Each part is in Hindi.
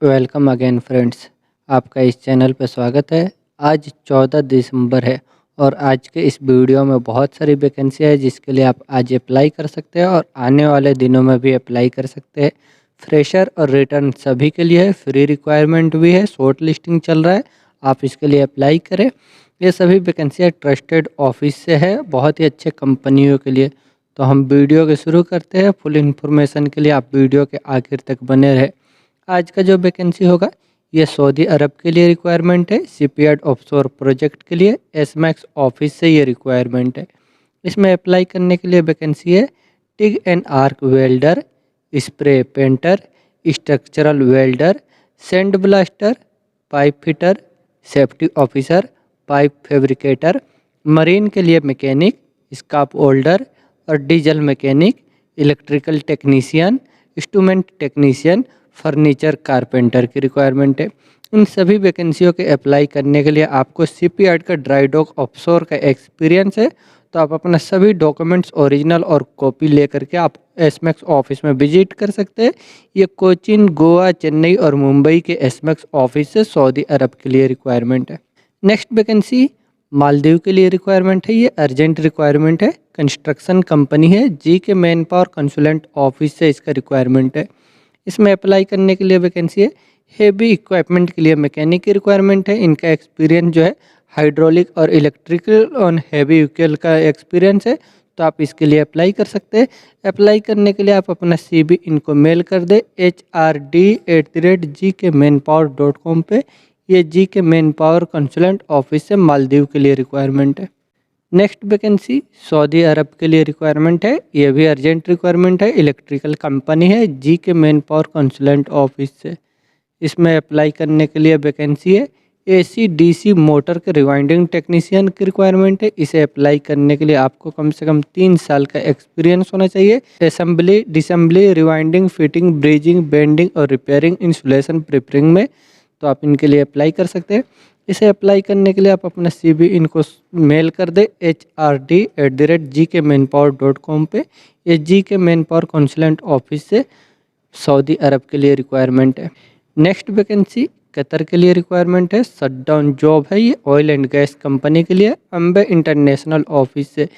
Welcome again friends. आपका इस चैनल पर स्वागत है। आज 14 दिसंबर है और आज के इस वीडियो में बहुत सारी वैकेंसी है जिसके लिए आप आज अप्लाई कर सकते हैं और आने वाले दिनों में भी अप्लाई कर सकते हैं। फ्रेशर और रिटर्न सभी के लिए है, फ्री रिक्वायरमेंट भी है, शॉर्ट लिस्टिंग चल रहा है, आप इसके लिए अप्लाई करें। ये सभी वैकेंसियाँ ट्रस्टेड ऑफिस से है, बहुत ही अच्छे कंपनियों के लिए। तो हम वीडियो के शुरू करते हैं। फुल इन्फॉर्मेशन के लिए आप वीडियो के आखिर तक बने रहे। आज का जो वैकेंसी होगा ये सऊदी अरब के लिए रिक्वायरमेंट है। शिपयार्ड ऑफशोर प्रोजेक्ट के लिए एसमैक्स ऑफिस से ये रिक्वायरमेंट है। इसमें अप्लाई करने के लिए वैकेंसी है TIG and arc welder, spray painter, structural welder, sand blaster, pipe fitter, safety officer, pipe fabricator, marine के लिए मैकेनिक, स्काफ होल्डर और diesel mechanic, electrical technician, instrument technician, furniture carpenter की रिक्वायरमेंट है। इन सभी वैकेंसियों के अप्लाई करने के लिए आपको शिपयार्ड का ड्राई डॉक ऑफशोर का एक्सपीरियंस है, तो आप अपना सभी डॉक्यूमेंट्स ओरिजिनल और कॉपी लेकर के आप एसमैक्स ऑफिस में विजिट कर सकते हैं। ये कोचीन, गोवा, चेन्नई और मुंबई के एसमैक्स ऑफिस से सऊदी अरब के लिए रिक्वायरमेंट है। नेक्स्ट वैकेंसी मालदीव के लिए रिक्वायरमेंट है। ये अर्जेंट रिक्वायरमेंट है, कंस्ट्रक्शन कंपनी है, जी के मैन पावर कंसल्टेंट ऑफिस से इसका रिक्वायरमेंट है। इसमें अप्लाई करने के लिए वैकेंसी है हेवी इक्विपमेंट के लिए मैकेनिक की रिक्वायरमेंट है। इनका एक्सपीरियंस जो है हाइड्रोलिक और इलेक्ट्रिकल और हेवी व्हीकल का एक्सपीरियंस है, तो आप इसके लिए अप्लाई कर सकते हैं। अप्लाई करने के लिए आप अपना CV इनको मेल कर दे hrd@gkmanpower.com पे। ये जी के मैन पावर कंसल्टेंट ऑफिस से मालदीव के लिए रिक्वायरमेंट है। नेक्स्ट वैकेंसी सऊदी अरब के लिए रिक्वायरमेंट है। ये भी अर्जेंट रिक्वायरमेंट है, इलेक्ट्रिकल कंपनी है, जी के मैन पावर कंसल्टेंट ऑफिस से। इसमें अप्लाई करने के लिए वैकेंसी है AC/DC मोटर के रिवाइंडिंग टेक्नीशियन की रिक्वायरमेंट है। इसे अप्लाई करने के लिए आपको कम से कम 3 साल का एक्सपीरियंस होना चाहिए। Assembly, disassembly, rewinding, fitting, bridging, bending और रिपेयरिंग, इंसुलेशन, प्रिपरिंग में, तो आप इनके लिए अप्लाई कर सकते हैं। इसे अप्लाई करने के लिए आप अपना CV इनको मेल कर दे hrd@gkmanpower.com पे। ये जी के मैन पावर कंसल्टेंट ऑफिस से सऊदी अरब के लिए रिक्वायरमेंट है। नेक्स्ट वैकेंसी कतर के लिए रिक्वायरमेंट है। शटडाउन जॉब है, ये ऑयल एंड गैस कंपनी के लिए, अम्बे इंटरनेशनल ऑफिस से।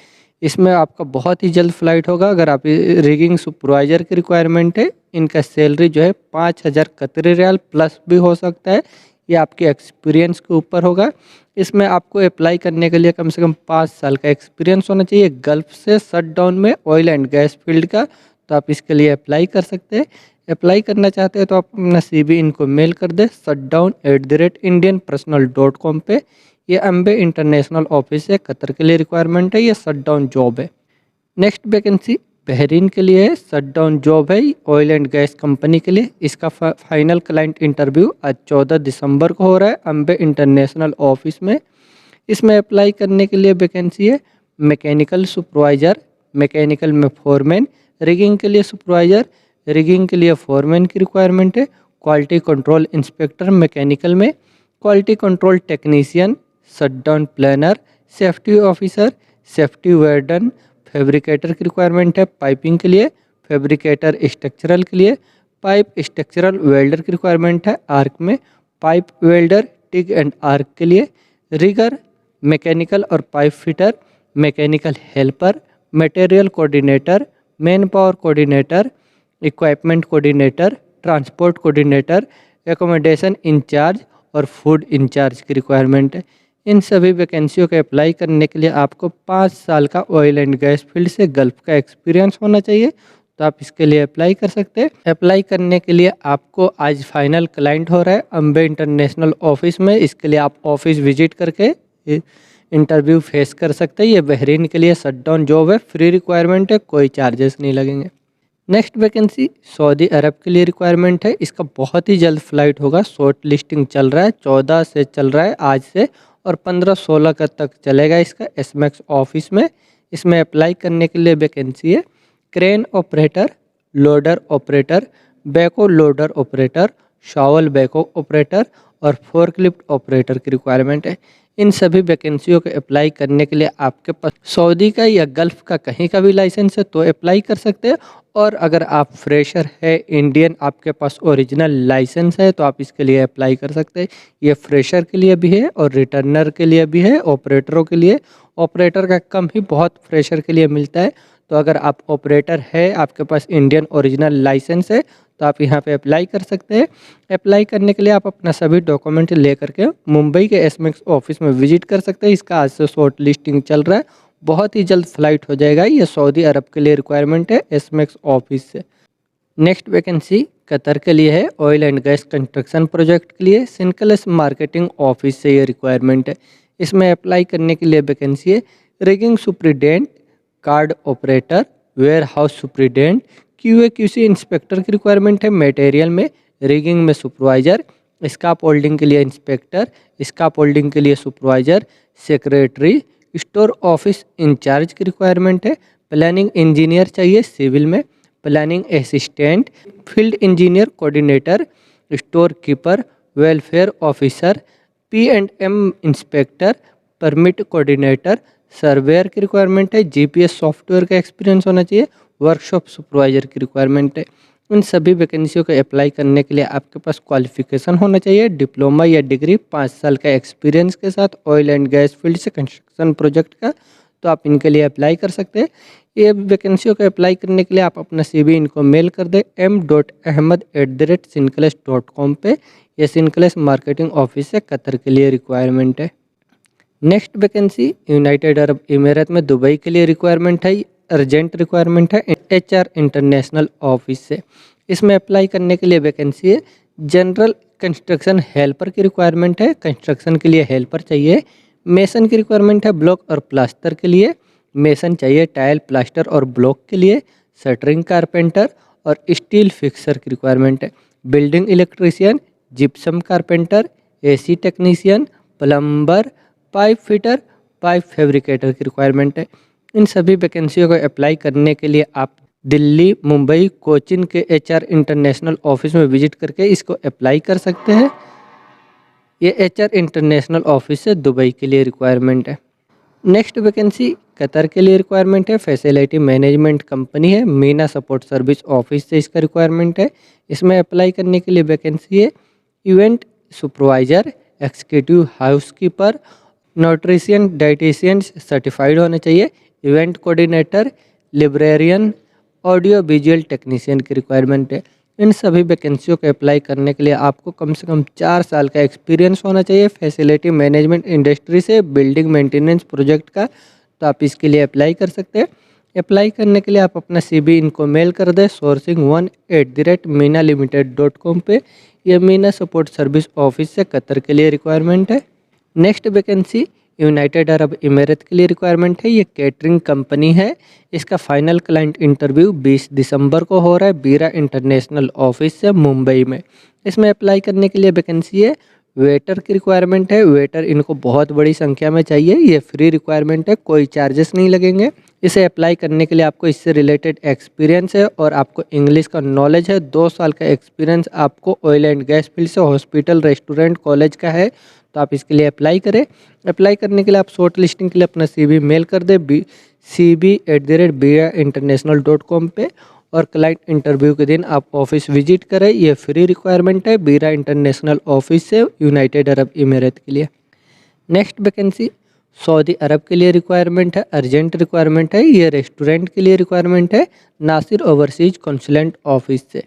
इसमें आपका बहुत ही जल्द फ्लाइट होगा। अगर आप रिगिंग सुपरवाइजर की रिक्वायरमेंट है, इनका सैलरी जो है 5,000 कतरी रियाल प्लस भी हो सकता है। ये आपके एक्सपीरियंस के ऊपर होगा। इसमें आपको अप्लाई करने के लिए कम से कम 5 साल का एक्सपीरियंस होना चाहिए गल्फ से शटडाउन में ऑयल एंड गैस फील्ड का, तो आप इसके लिए अप्लाई कर सकते हैं। अप्लाई करना चाहते हैं तो आप अपना CV इनको मेल कर दे shutdown@indianpersonal.com पे। ये अम्बे इंटरनेशनल ऑफिस है, कतर के लिए रिक्वायरमेंट है। ये शटडाउन जॉब है। नेक्स्ट वैकेंसी बहरीन के लिए है। शटडाउन जॉब है, ऑयल एंड गैस कंपनी के लिए। इसका फाइनल क्लाइंट इंटरव्यू आज 14 दिसंबर को हो रहा है अम्बे इंटरनेशनल ऑफिस में। इसमें अप्लाई करने के लिए वैकेंसी है मैकेनिकल सुपरवाइज़र, मैकेनिकल में फोरमैन, रिगिंग के लिए सुपरवाइज़र, रिगिंग के लिए फोरमैन की रिक्वायरमेंट है। क्वालिटी कंट्रोल इंस्पेक्टर मैकेनिकल में, quality control technician, shutdown planner, safety officer, safety warden, fabricator की रिक्वायरमेंट है। पाइपिंग के लिए फैब्रिकेटर, स्ट्रक्चरल के लिए पाइप स्ट्रक्चरल वेल्डर की रिक्वायरमेंट है। आर्क में pipe welder, TIG and arc के लिए रिगर, मैकेनिकल और pipe fitter, mechanical helper, material coordinator, man power coordinator, equipment coordinator, transport coordinator, accommodation in charge और फूड इंचार्ज की रिक्वायरमेंट है। इन सभी वैकेंसियों के अप्लाई करने के लिए आपको 5 साल का ऑयल एंड गैस फील्ड से गल्फ का एक्सपीरियंस होना चाहिए, तो आप इसके लिए अप्लाई कर सकते हैं। अप्लाई करने के लिए आपको आज फाइनल क्लाइंट हो रहा है अम्बे इंटरनेशनल ऑफिस में। इसके लिए आप ऑफिस विजिट करके इंटरव्यू फेस कर सकते हैं। ये बहरीन के लिए शटडाउन जॉब है, फ्री रिक्वायरमेंट है, कोई चार्जेस नहीं लगेंगे। नेक्स्ट वैकेंसी सऊदी अरब के लिए रिक्वायरमेंट है। इसका बहुत ही जल्द फ्लाइट होगा, शॉर्ट लिस्टिंग चल रहा है, 14 से चल रहा है आज से, और 15-16 का तक चलेगा इसका एसमैक्स ऑफिस में। इसमें अप्लाई करने के लिए वैकेंसी है क्रेन ऑपरेटर, लोडर ऑपरेटर, बैको लोडर ऑपरेटर, शॉवल बैको ऑपरेटर और फोर्कलिफ्ट ऑपरेटर की रिक्वायरमेंट है। इन सभी वैकेंसियों को अप्लाई करने के लिए आपके पास सऊदी का या गल्फ़ का कहीं का भी लाइसेंस है तो अप्लाई कर सकते हैं, और अगर आप फ्रेशर है इंडियन, आपके पास ओरिजिनल लाइसेंस है, तो आप इसके लिए अप्लाई कर सकते हैं। ये फ्रेशर के लिए भी है और रिटर्नर के लिए भी है, ऑपरेटरों के लिए। ऑपरेटर का कम ही बहुत फ्रेशर के लिए मिलता है। तो अगर आप ऑपरेटर है, आपके पास इंडियन ओरिजिनल लाइसेंस है, तो आप यहाँ पे अप्लाई कर सकते हैं। अप्लाई करने के लिए आप अपना सभी डॉक्यूमेंट लेकर के मुंबई के एसमेक्स ऑफिस में विजिट कर सकते हैं। इसका आज से शॉर्ट लिस्टिंग चल रहा है, बहुत ही जल्द फ्लाइट हो जाएगा। ये सऊदी अरब के लिए रिक्वायरमेंट है एसमेक्स ऑफिस से। नेक्स्ट वैकेंसी कतर के लिए है, oil and gas construction project के लिए सिंकलेस मार्केटिंग ऑफिस से ये रिक्वायरमेंट है। इसमें अप्लाई करने के लिए वैकेंसी है rigging superintendent, card operator, warehouse superintendent, QA QC inspector की रिक्वायरमेंट है। मटेरियल में रिगिंग में सुपरवाइजर, स्काप होल्डिंग के लिए इंस्पेक्टर, स्काप होल्डिंग के लिए supervisor, secretary, store office in charge की रिक्वायरमेंट है। प्लानिंग इंजीनियर चाहिए सिविल में, planning assistant, field engineer coordinator, store keeper, welfare officer, P&M inspector, permit coordinator, surveyor की रिक्वायरमेंट है। जीपीएस सॉफ्टवेयर का एक्सपीरियंस होना चाहिए। वर्कशॉप सुपरवाइजर की रिक्वायरमेंट है। इन सभी वैकेंसियों को अप्लाई करने के लिए आपके पास क्वालिफिकेशन होना चाहिए डिप्लोमा या डिग्री, 5 साल का एक्सपीरियंस के साथ ऑयल एंड गैस फील्ड से कंस्ट्रक्शन प्रोजेक्ट का, तो आप इनके लिए अप्लाई कर सकते हैं। ये वैकेंसियों को अप्लाई करने के लिए आप अपना CV इनको मेल कर दें m.ahmed@sinclass.com पे। ये सिंक्लेस मार्केटिंग ऑफिस से कतर के लिए रिक्वायरमेंट है। नेक्स्ट वैकेंसी यूनाइटेड अरब इमीरात में दुबई के लिए रिक्वायरमेंट है। अर्जेंट रिक्वायरमेंट है HR इंटरनेशनल ऑफिस से। इसमें अप्लाई करने के लिए वैकेंसी है जनरल कंस्ट्रक्शन हेल्पर की रिक्वायरमेंट है। कंस्ट्रक्शन के लिए हेल्पर चाहिए। मेसन की रिक्वायरमेंट है ब्लॉक और प्लास्टर के लिए। मेसन चाहिए टाइल, प्लास्टर और ब्लॉक के लिए। शटरिंग कारपेंटर और स्टील फिक्सर की रिक्वायरमेंट है। Building electrician, gypsum carpenter, AC technician, plumber, pipe fitter, pipe fabricator की रिक्वायरमेंट है। इन सभी वैकेंसियों को अप्लाई करने के लिए आप दिल्ली, मुंबई, कोचिन के HR इंटरनेशनल ऑफिस में विजिट करके इसको अप्लाई कर सकते हैं। ये HR इंटरनेशनल ऑफिस से दुबई के लिए रिक्वायरमेंट है। नेक्स्ट वैकेंसी कतर के लिए रिक्वायरमेंट है। फैसिलिटी मैनेजमेंट कंपनी है, मीना सपोर्ट सर्विस ऑफिस से इसका रिक्वायरमेंट है। इसमें अप्लाई करने के लिए वैकेंसी है event supervisor, executive housekeeper, nutritionist dietitian certified होने चाहिए, event coordinator, librarian, audio visual technician की रिक्वायरमेंट है। इन सभी वैकेंसियों को अप्लाई करने के लिए आपको कम से कम 4 साल का एक्सपीरियंस होना चाहिए फैसिलिटी मैनेजमेंट इंडस्ट्री से, बिल्डिंग मेंटेनेंस प्रोजेक्ट का, तो आप इसके लिए अप्लाई कर सकते हैं। अप्लाई करने के लिए आप अपना CV इनको मेल कर दें sourcing1@minalimited.com पे। यह मीना सपोर्ट सर्विस ऑफिस से कतर के लिए रिक्वायरमेंट है। Next vacancy United Arab Emirates के लिए रिक्वायरमेंट है। ये कैटरिंग कंपनी है। इसका फाइनल क्लाइंट इंटरव्यू 20 दिसंबर को हो रहा है बीरा इंटरनेशनल ऑफिस से मुंबई में। इसमें अप्लाई करने के लिए वैकेंसी है वेटर की रिक्वायरमेंट है। वेटर इनको बहुत बड़ी संख्या में चाहिए। ये फ्री रिक्वायरमेंट है, कोई चार्जेस नहीं लगेंगे। इसे अप्लाई करने के लिए आपको इससे रिलेटेड एक्सपीरियंस है और आपको इंग्लिश का नॉलेज है। 2 साल का एक्सपीरियंस आपको ऑयल एंड गैस फील्ड से, हॉस्पिटल, रेस्टोरेंट, कॉलेज का है, तो आप इसके लिए अप्लाई करें। अप्लाई करने के लिए आप शॉर्ट लिस्टिंग के लिए अपना CV मेल कर दें cb@birainternational.com पे, और क्लाइंट इंटरव्यू के दिन आप ऑफिस विजिट करें। ये फ्री रिक्वायरमेंट है बीरा इंटरनेशनल ऑफिस से यूनाइटेड अरब इमीरात के लिए। नेक्स्ट वैकेंसी सऊदी अरब के लिए रिक्वायरमेंट है, अर्जेंट रिक्वायरमेंट है। ये रेस्टोरेंट के लिए रिक्वायरमेंट है नासिर ओवरसीज कॉन्सुलेंट ऑफिस से।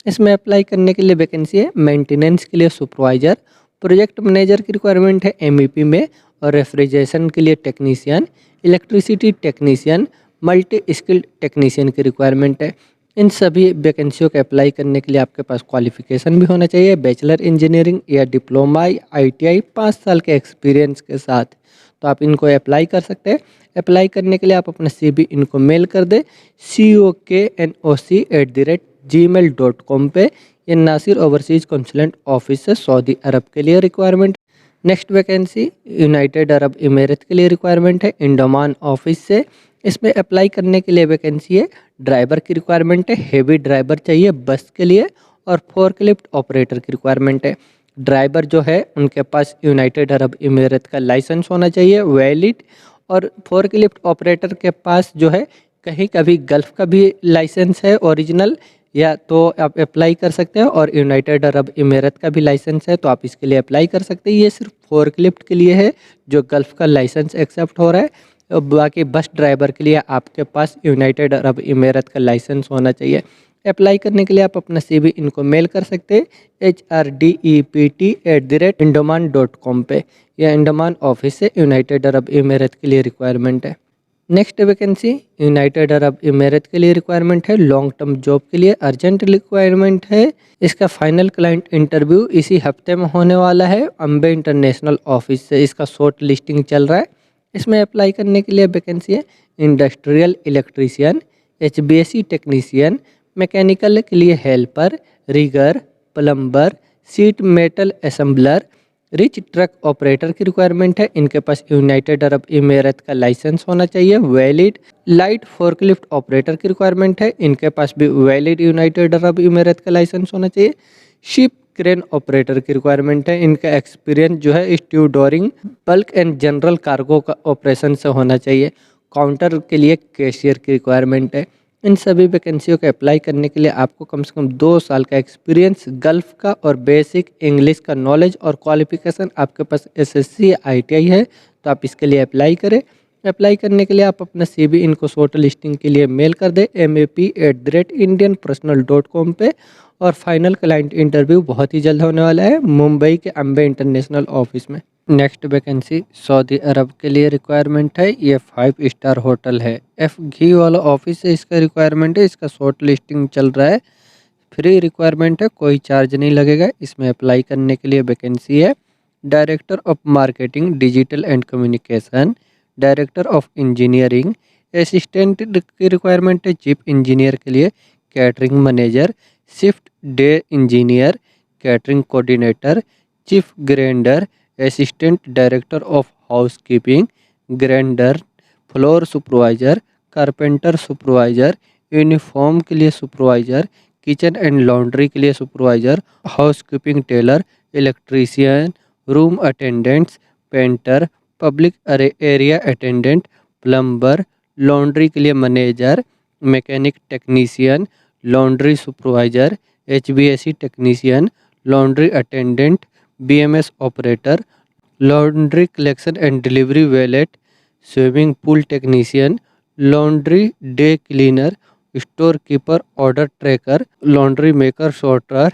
इसमें अप्लाई करने के लिए वैकेंसी है मेंटेनेंस के लिए सुपरवाइजर, प्रोजेक्ट मैनेजर की रिक्वायरमेंट है MEP में, और रेफ्रिजरेशन के लिए technician, electricity technician, multi skilled technician की रिक्वायरमेंट है। इन सभी वैकेंसियों के अप्लाई करने के लिए आपके पास क्वालिफिकेशन भी होना चाहिए बैचलर इंजीनियरिंग या डिप्लोमा ITI 5 साल के एक्सपीरियंस के साथ, तो आप इनको अप्लाई कर सकते हैं। अप्लाई करने के लिए आप अपना CV इनको मेल कर दें COKNOC@gmail.com पे। ये नासिर ओवरसीज कॉन्सुलेंट ऑफिस से सऊदी अरब के लिए requirement. Next vacancy United Arab Emirates के लिए रिक्वायरमेंट है इंडोमान ऑफिस से। इसमें अप्लाई करने के लिए वैकेंसी है ड्राइवर की रिक्वायरमेंट है, हेवी ड्राइवर चाहिए बस के लिए, और फोर्कलिफ्ट ऑपरेटर की रिक्वायरमेंट है। ड्राइवर जो है उनके पास यूनाइटेड अरब इमिरेट का लाइसेंस होना चाहिए वैलिड, और फोर्कलिफ्ट ऑपरेटर के पास जो है कहीं का भी गल्फ़ का भी लाइसेंस है ओरिजिनल, या तो आप अप्लाई कर सकते हैं, और यूनाइटेड अरब इमिरेट का भी लाइसेंस है तो आप इसके लिए अप्लाई कर सकते हैं। ये सिर्फ फोर्कलिफ्ट के लिए है जो गल्फ़ का लाइसेंस एक्सेप्ट हो रहा है, और बाकी बस ड्राइवर के लिए आपके पास यूनाइटेड अरब इमिरेट का लाइसेंस होना चाहिए। अप्लाई करने के लिए आप अपना CV इनको मेल कर सकते हैं HRDEPT@indoman.com पे, या इंडोमान ऑफिस से यूनाइटेड अरब इमिरेट के लिए रिक्वायरमेंट है। Next vacancy United Arab emirate के लिए रिक्वायरमेंट है, लॉन्ग टर्म जॉब के लिए अर्जेंट रिक्वायरमेंट है। इसका फाइनल क्लाइंट इंटरव्यू इसी हफ्ते में होने वाला है अम्बे इंटरनेशनल ऑफिस से। इसका शॉर्ट लिस्टिंग चल रहा है। इसमें अप्लाई करने के लिए वैकेंसी है industrial electrician, HVAC technician, mechanical के लिए helper, rigger, plumber, sheet metal assembler, reach truck operator की रिक्वायरमेंट है। इनके पास यूनाइटेड अरब इमिरेट का लाइसेंस होना चाहिए वैलिड। लाइट फोर्कलिफ्ट ऑपरेटर की रिक्वायरमेंट है। इनके पास भी वैलिड यूनाइटेड अरब इमिरेट का लाइसेंस होना चाहिए। शिप क्रेन ऑपरेटर की रिक्वायरमेंट है। इनका एक्सपीरियंस जो है stevedoring, bulk and general cargo का ऑपरेशन से होना चाहिए। काउंटर के लिए कैशियर की रिक्वायरमेंट है। इन सभी वैकेंसियों के अप्लाई करने के लिए आपको कम से कम 2 साल का एक्सपीरियंस, गल्फ़ का और बेसिक इंग्लिश का नॉलेज, और क्वालिफिकेशन आपके पास SSC ITI है तो आप इसके लिए अप्लाई करें। अप्लाई करने के लिए आप अपना CV इनको शॉर्ट लिस्टिंग के लिए मेल कर दें map@indianpersonal.com पे, और फाइनल क्लाइंट इंटरव्यू बहुत ही जल्द होने वाला है मुंबई के अम्बे इंटरनेशनल ऑफिस में। नेक्स्ट वैकेंसी सऊदी अरब के लिए रिक्वायरमेंट है। ये 5 स्टार होटल है, घी वाला ऑफिस से इसका रिक्वायरमेंट है। इसका शॉर्ट लिस्टिंग चल रहा है। फ्री रिक्वायरमेंट है, कोई चार्ज नहीं लगेगा। इसमें अप्लाई करने के लिए वैकेंसी है director of marketing digital and communication, director of engineering, assistant की रिक्वायरमेंट है चीफ इंजीनियर के लिए, catering manager, shift day engineer, catering coordinator, chief grinder, assistant director of housekeeping, grinder, floor supervisor, carpenter supervisor, uniform के लिए सुपरवाइजर, किचन एंड लॉन्ड्री के लिए supervisor, housekeeping tailor, electrician, room attendants, painter, public area attendant, plumber, laundry के लिए manager, mechanic technician, laundry supervisor, HVAC technician, laundry attendant, BMS operator, laundry collection and delivery wallet, swimming pool technician, laundry day cleaner, store keeper, order tracker, laundry maker, sorter,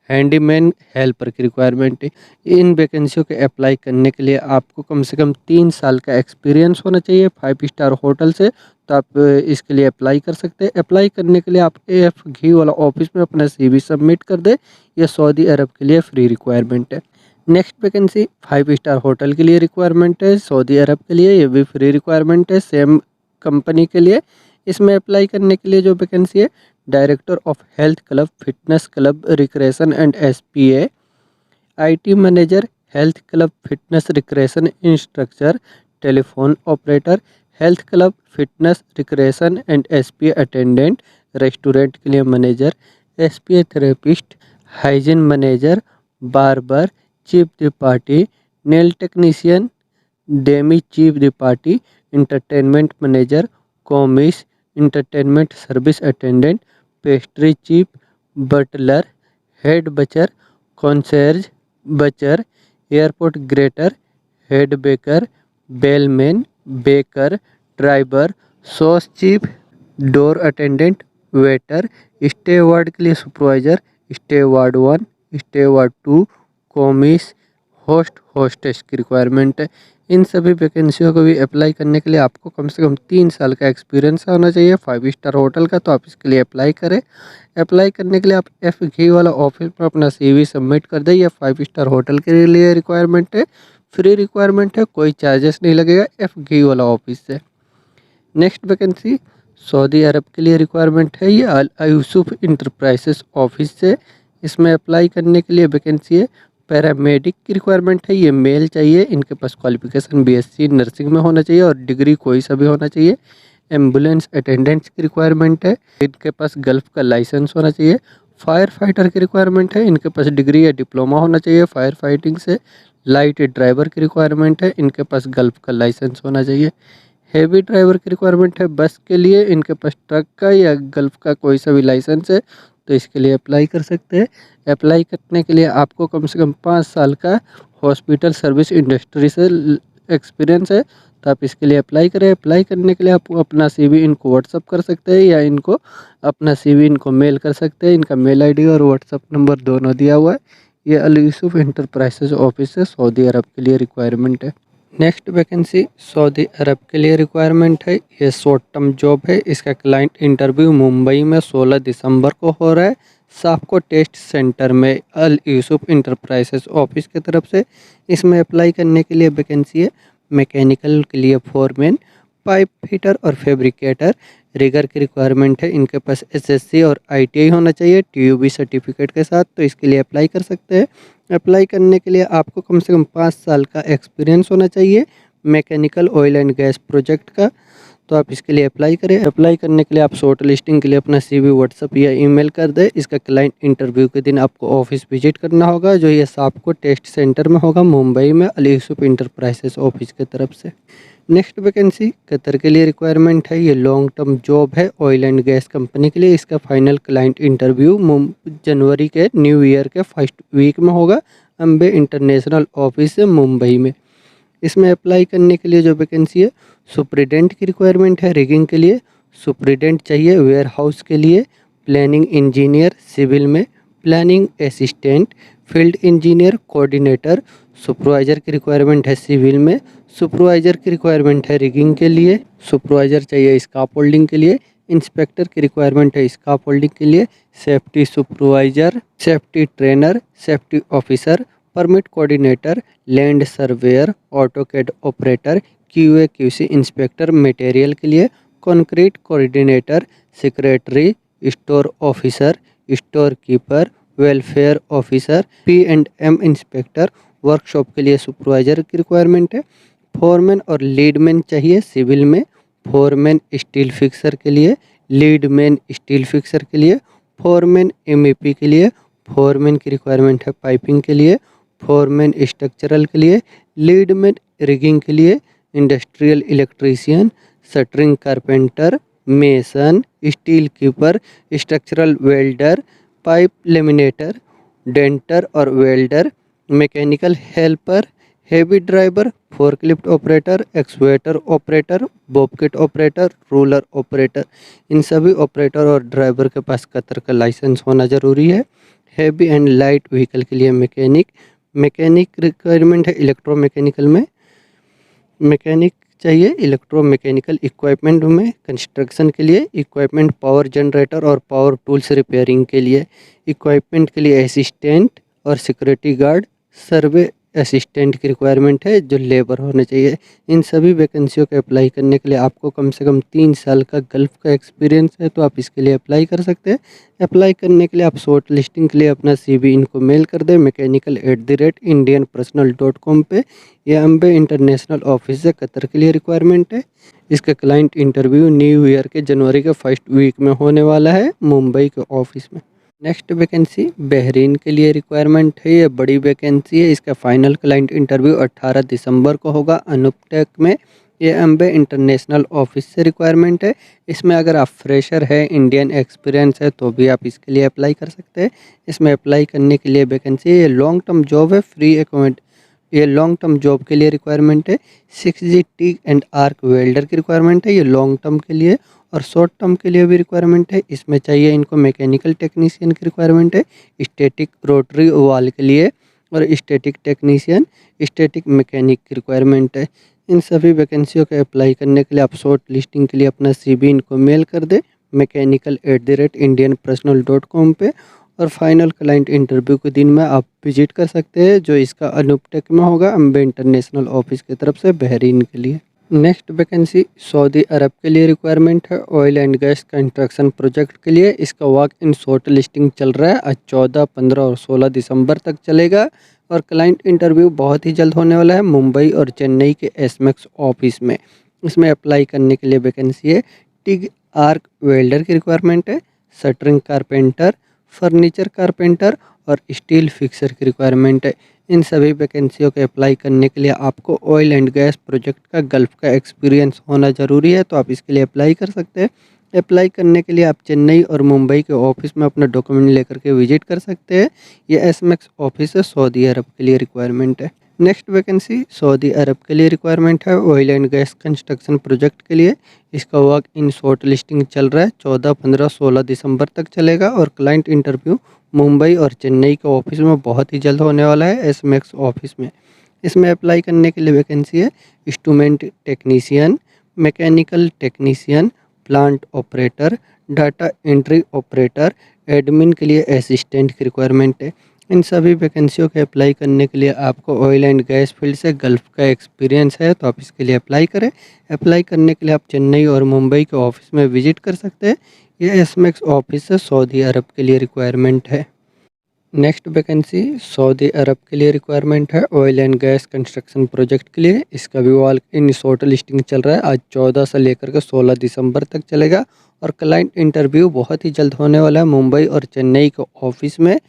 handyman helper की रिक्वायरमेंट है। इन वैकेंसियों के अप्लाई करने के लिए आपको कम से कम 3 साल का एक्सपीरियंस होना चाहिए 5 स्टार होटल से, तो आप इसके लिए अप्लाई कर सकते हैं। अप्लाई करने के लिए आप AF घी वाला ऑफिस में अपना CV सबमिट कर दें। यह सऊदी अरब के लिए फ्री रिक्वायरमेंट है। नेक्स्ट वैकेंसी 5 स्टार होटल के लिए रिक्वायरमेंट है सऊदी अरब के लिए, ये भी फ्री रिक्वायरमेंट है सेम कंपनी के लिए। इसमें अप्लाई करने के लिए जो वैकेंसी है director of health club, fitness club, recreation and SPA, IT manager, health club, fitness, recreation instructor, telephone operator, health club, fitness, recreation and SPA attendant, restaurant के लिए manager, SPA therapist, hygiene manager, barber, chief de partie, nail technician, demi chief de partie, entertainment manager, commis, entertainment service attendant, pastry chief, butler, head butcher, concierge butcher, airport greeter, head baker, bellman, baker, driver, sous chief, door attendant, waiter, स्टेवार्ड के लिए सुपरवाइजर, स्टेवार्ड 1, स्टेवार्ड 2, कॉमिस, होस्ट, होस्टेस की रिक्वायरमेंट है। इन सभी वैकेंसियों को भी अप्लाई करने के लिए आपको कम से कम 3 साल का एक्सपीरियंस होना चाहिए 5 स्टार होटल का, तो आप इसके लिए अप्लाई करें। अप्लाई करने के लिए आप F घी वाला ऑफिस में अपना CV सबमिट कर दें। यह 5 स्टार होटल के लिए रिक्वायरमेंट है, फ्री रिक्वायरमेंट है, कोई चार्जेस नहीं लगेगा F घी वाला ऑफिस से। नेक्स्ट वैकेंसी सऊदी अरब के लिए रिक्वायरमेंट है, ये अल यूसुफ इंटरप्राइजेस ऑफिस से। इसमें अप्लाई करने के लिए वैकेंसी है पैरामेडिक की रिक्वायरमेंट है, ये मेल चाहिए। इनके पास क्वालिफिकेशन BSc नर्सिंग में होना चाहिए और डिग्री कोई सा भी होना चाहिए। एम्बुलेंस अटेंडेंट्स की रिक्वायरमेंट है, इनके पास गल्फ़ का लाइसेंस होना चाहिए। फायर फाइटर की रिक्वायरमेंट है, इनके पास डिग्री या डिप्लोमा होना चाहिए फायर फाइटिंग से। लाइट ड्राइवर की रिक्वायरमेंट है, इनके पास गल्फ का लाइसेंस होना चाहिए। हेवी ड्राइवर की रिक्वायरमेंट है बस के लिए, इनके पास ट्रक का या गल्फ का कोई सा भी लाइसेंस है तो इसके लिए अप्लाई कर सकते हैं। अप्लाई करने के लिए आपको कम से कम 5 साल का हॉस्पिटल सर्विस इंडस्ट्री से एक्सपीरियंस है, तो आप इसके लिए अप्लाई करें। अप्लाई करने के लिए आप अपना CV इनको व्हाट्सअप कर सकते हैं या इनको अपना CV इनको मेल कर सकते हैं। इनका मेल ID और व्हाट्सअप नंबर दोनों दिया हुआ है। ये अल यूसुफ इंटरप्राइजेज ऑफिस से सऊदी अरब के लिए रिक्वायरमेंट है। नेक्स्ट वैकेंसी सऊदी अरब के लिए रिक्वायरमेंट है। ये शॉर्ट टर्म जॉब है। इसका क्लाइंट इंटरव्यू मुंबई में 16 दिसंबर को हो रहा है, साफको टेस्ट सेंटर में, अल यूसुफ इंटरप्राइजेज ऑफिस की तरफ से। इसमें अप्लाई करने के लिए वैकेंसी है मैकेनिकल के लिए फोरमैन, पाइप फिटर और फैब्रिकेटर। रिगर की रिक्वायरमेंट है, इनके पास SSC और ITI होना चाहिए TUB सर्टिफिकेट के साथ, तो इसके लिए अप्लाई कर सकते हैं। अप्लाई करने के लिए आपको कम से कम 5 साल का एक्सपीरियंस होना चाहिए mechanical oil and gas project का, तो आप इसके लिए अप्लाई करें। अप्लाई करने के लिए आप शॉर्ट लिस्टिंग के लिए अपना CV व्हाट्सअप या ईमेल कर दें। इसका क्लाइंट इंटरव्यू के दिन आपको ऑफिस विजिट करना होगा, जो ये साफको टेस्ट सेंटर में होगा मुंबई में, अल यूसुफ इंटरप्राइजेज ऑफिस की तरफ से। नेक्स्ट वैकेंसी कतर के लिए रिक्वायरमेंट है। ये लॉन्ग टर्म जॉब है ऑयल एंड गैस कंपनी के लिए। इसका फाइनल क्लाइंट इंटरव्यू जनवरी के न्यू ईयर के फर्स्ट वीक में होगा, अम्बे इंटरनेशनल ऑफिस से मुंबई में। इसमें अप्लाई करने के लिए जो वैकेंसी है सुप्रिटेंडेंट की रिक्वायरमेंट है। रिगिंग के लिए सुप्रिटेंडेंट चाहिए, वेयर हाउस के लिए प्लानिंग इंजीनियर, सिविल में planning assistant, field engineer, coordinator. Supervisor की रिक्वायरमेंट है सिविल में। सुपरवाइजर की रिक्वायरमेंट है रिगिंग के लिए। सुपरवाइजर चाहिए स्काफ होल्डिंग के लिए। इंस्पेक्टर की रिक्वायरमेंट है स्काफ होल्डिंग के लिए। Safety supervisor, safety trainer, safety officer, permit coordinator, land surveyor, AutoCAD operator, QA/QC inspector material के लिए। Concrete coordinator, secretary, store officer, store keeper, welfare officer, P&M inspector. Workshop के लिए सुपरवाइजर की रिक्वायरमेंट है। फोरमैन और लीडमैन चाहिए सिविल में। फोरमैन स्टील फिक्सर के लिए, लीडमैन स्टील फिक्सर के लिए, फोरमैन MEP के लिए। फोरमैन की रिक्वायरमेंट है पाइपिंग के लिए। फोरमैन स्ट्रक्चरल के लिए, लीडमैन रिगिंग के लिए, industrial electrician, shuttering carpenter, mason, steel keeper, structural welder, pipe laminator, denter और welder, mechanical helper, heavy driver, forklift operator, excavator operator, bobcat operator, roller operator. इन सभी ऑपरेटर और ड्राइवर के पास कतर का लाइसेंस होना ज़रूरी है। हेवी एंड लाइट व्हीकल के लिए मैकेनिक। मैकेनिक रिक्वायरमेंट है इलेक्ट्रोमैकेनिकल में, मैकेनिक चाहिए इलेक्ट्रोमैकेनिकल इक्विपमेंट में। कंस्ट्रक्शन के लिए इक्विपमेंट, पावर जनरेटर और पावर टूल्स रिपेयरिंग के लिए। इक्विपमेंट के लिए असिस्टेंट और सिक्योरिटी गार्ड। सर्वे असिस्टेंट की रिक्वायरमेंट है जो लेबर होने चाहिए। इन सभी वैकेंसियों के अप्लाई करने के लिए आपको कम से कम 3 साल का गल्फ का एक्सपीरियंस है, तो आप इसके लिए अप्लाई कर सकते हैं। अप्लाई करने के लिए आप शॉर्ट लिस्टिंग के लिए अपना CV इनको मेल कर दें mechanical@indianpersonal.com पे। यह अम्बे इंटरनेशनल ऑफिस से कतर के लिए रिक्वायरमेंट है। इसका क्लाइंट इंटरव्यू न्यू ईयर के जनवरी के फर्स्ट वीक में होने वाला है मुंबई के ऑफिस में। नेक्स्ट वैकेंसी बहरीन के लिए रिक्वायरमेंट है। ये बड़ी वैकेंसी है। इसका फाइनल क्लाइंट इंटरव्यू 18 दिसंबर को होगा अनुपटेक में। ये अम्बे इंटरनेशनल ऑफिस से रिक्वायरमेंट है। इसमें अगर आप फ्रेशर है, इंडियन एक्सपीरियंस है, तो भी आप इसके लिए अप्लाई कर सकते हैं। इसमें अप्लाई करने के लिए वैकेंसी है। ये लॉन्ग टर्म जॉब है, ये लॉन्ग टर्म जॉब के लिए रिक्वायरमेंट है। 6G TIG and arc welder की रिक्वायरमेंट है। ये लॉन्ग टर्म के लिए और शॉर्ट टर्म के लिए भी रिक्वायरमेंट है। इसमें चाहिए इनको मैकेनिकल टेक्नीशियन की रिक्वायरमेंट है, स्टैटिक रोटरी वाल के लिए और स्टैटिक टेक्नीशियन, स्टैटिक मैकेनिक की रिक्वायरमेंट है। इन सभी वैकेंसियों के अप्लाई करने के लिए आप शॉर्ट लिस्टिंग के लिए अपना CV इनको मेल कर दें mechanical@indianpersonal.com पे, और फाइनल क्लाइंट इंटरव्यू के दिन में आप विजिट कर सकते हैं, जो इसका अनुपटेक में होगा अम्बे इंटरनेशनल ऑफिस की तरफ से बहरीन के लिए। नेक्स्ट वैकेंसी सऊदी अरब के लिए रिक्वायरमेंट है oil and gas construction project के लिए। इसका वर्क इन शॉर्ट लिस्टिंग चल रहा है। आज 14, 15 और 16 दिसंबर तक चलेगा और क्लाइंट इंटरव्यू बहुत ही जल्द होने वाला है मुंबई और चेन्नई के SMAX ऑफिस में। इसमें अप्लाई करने के लिए वैकेंसी है टिग आर्क वेल्डर की रिक्वायरमेंट है, शटरिंग कारपेंटर, फर्नीचर कारपेंटर और स्टील फिक्सर की रिक्वायरमेंट है। इन सभी वैकेंसियों के अप्लाई करने के लिए आपको ऑयल एंड गैस प्रोजेक्ट का गल्फ का एक्सपीरियंस होना ज़रूरी है, तो आप इसके लिए अप्लाई कर सकते हैं। अप्लाई करने के लिए आप चेन्नई और मुंबई के ऑफिस में अपना डॉक्यूमेंट लेकर के विजिट कर सकते हैं। ये एसमेक्स ऑफिस है, सऊदी अरब के लिए रिक्वायरमेंट है। नेक्स्ट वैकेंसी सऊदी अरब के लिए रिक्वायरमेंट है, oil and gas construction project के लिए। इसका वर्क इन शॉर्ट लिस्टिंग चल रहा है, 14, 15, 16 दिसंबर तक चलेगा और क्लाइंट इंटरव्यू मुंबई और चेन्नई के ऑफिस में बहुत ही जल्द होने वाला है, एसमेक्स ऑफिस में। इसमें अप्लाई करने के लिए वैकेंसी है instrument technician, mechanical technician, plant operator, data entry operator, admin के लिए असिस्टेंट की रिक्वायरमेंट है। इन सभी वैकेंसियों के अप्लाई करने के लिए आपको ऑयल एंड गैस फील्ड से गल्फ का एक्सपीरियंस है, तो आप इसके लिए अप्लाई करें। अप्लाई करने के लिए आप चेन्नई और मुंबई के ऑफिस में विजिट कर सकते हैं। ये एसमेक्स ऑफिस से सऊदी अरब के लिए रिक्वायरमेंट है। नेक्स्ट वैकेंसी सऊदी अरब के लिए रिक्वायरमेंट है, oil and gas construction project के लिए। इसका भी वॉल इन शॉर्ट लिस्टिंग चल रहा है, आज 14 से लेकर के 16 दिसंबर तक चलेगा और क्लाइंट इंटरव्यू बहुत ही जल्द होने वाला है मुंबई और चेन्नई के ऑफिस में,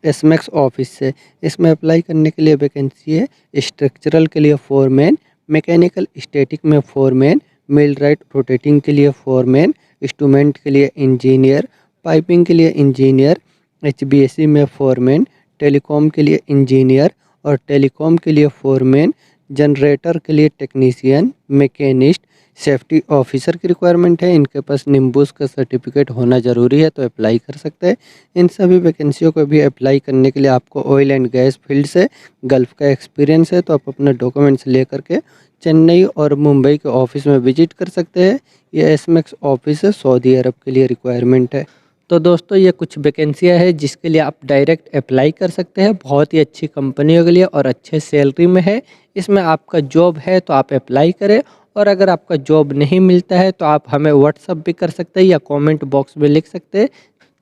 एसमेक्स ऑफिस से। इसमें अप्लाई करने के लिए वैकेंसी है स्ट्रक्चरल के लिए फोरमैन, मैकेनिकल स्टैटिक में फोरमैन, मिल राइट रोटेटिंग के लिए फोरमैन, इंस्ट्रूमेंट के लिए इंजीनियर, पाइपिंग के लिए इंजीनियर, एचबीएसी में फोरमैन, टेलीकॉम के लिए इंजीनियर और टेलीकॉम के लिए फोरमैन, जनरेटर के लिए टेक्नीशियन, मैकेनिस्ट, सेफ्टी ऑफिसर की रिक्वायरमेंट है। इनके पास निम्बूस का सर्टिफिकेट होना ज़रूरी है, तो अप्लाई कर सकते हैं। इन सभी वैकेंसियों को भी अप्लाई करने के लिए आपको ऑयल एंड गैस फील्ड से गल्फ का एक्सपीरियंस है, तो आप अपने डॉक्यूमेंट्स लेकर के चेन्नई और मुंबई के ऑफिस में विजिट कर सकते हैं। ये एसमेक्स ऑफिस है, सऊदी अरब के लिए रिक्वायरमेंट है। तो दोस्तों ये कुछ वैकेंसियाँ हैं जिसके लिए आप डायरेक्ट अप्लाई कर सकते हैं, बहुत ही अच्छी कंपनियों के लिए और अच्छे सैलरी में है। इसमें आपका जॉब है तो आप अप्लाई करें, और अगर आपका जॉब नहीं मिलता है तो आप हमें व्हाट्सअप भी कर सकते हैं या कमेंट बॉक्स में लिख सकते हैं।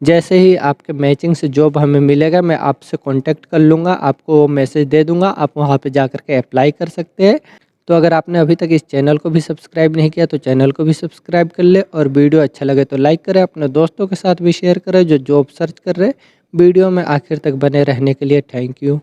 जैसे ही आपके मैचिंग से जॉब हमें मिलेगा, मैं आपसे कांटेक्ट कर लूँगा, आपको वो मैसेज दे दूँगा, आप वहाँ पे जा कर के अप्लाई कर सकते हैं। तो अगर आपने अभी तक इस चैनल को भी सब्सक्राइब नहीं किया तो चैनल को भी सब्सक्राइब कर ले, और वीडियो अच्छा लगे तो लाइक करें, अपने दोस्तों के साथ भी शेयर करें जो जॉब सर्च कर रहे हैं। वीडियो में आखिर तक बने रहने के लिए थैंक यू।